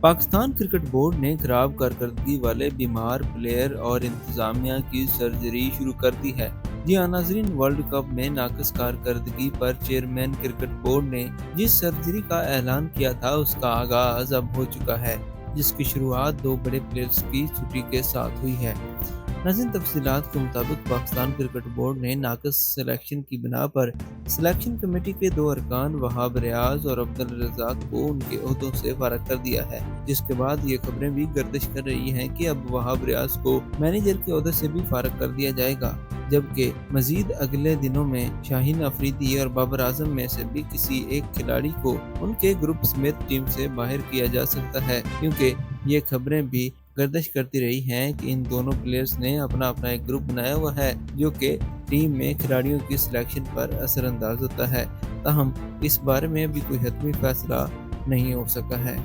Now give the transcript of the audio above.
Pakistan cricket board ने खराब कारकर्दगी वाले बीमार प्लेयर और इंतजामिया की सर्जरी शुरू कर दी है। जी हाँ नाजरीन, वर्ल्ड कप में नाकस कारकर्दगी पर चेयरमैन क्रिकेट बोर्ड ने जिस सर्जरी का ऐलान किया था उसका आगाज अब हो चुका है, जिसकी शुरुआत दो बड़े प्लेयर्स की छुट्टी के साथ हुई है। नाज़रीन, तफसीलात के मुताबिक पाकिस्तान क्रिकेट बोर्ड ने नाकस सिलेक्शन की बिना पर सिलेक्शन कमेटी के दो अरकान वहाब रियाज और अब्दुल रज़ाक को उनके ओहदों से फारग कर दिया है, जिसके बाद ये खबरें भी गर्दिश कर रही हैं कि अब वहाब रियाज को मैनेजर के ओहदे से भी फारग कर दिया जाएगा, जबकि मजीद अगले दिनों में शाहीन अफरीदी और बाबर आजम में से भी किसी एक खिलाड़ी को उनके ग्रुप समेत टीम से बाहर किया जा सकता है, क्योंकि ये खबरें भी गर्दिश करती रही हैं कि इन दोनों प्लेयर्स ने अपना अपना एक ग्रुप बनाया हुआ है जो कि टीम में खिलाड़ियों की सिलेक्शन पर असरअंदाज होता है। ताहम इस बारे में अभी कोई हतमी फैसला नहीं हो सका है।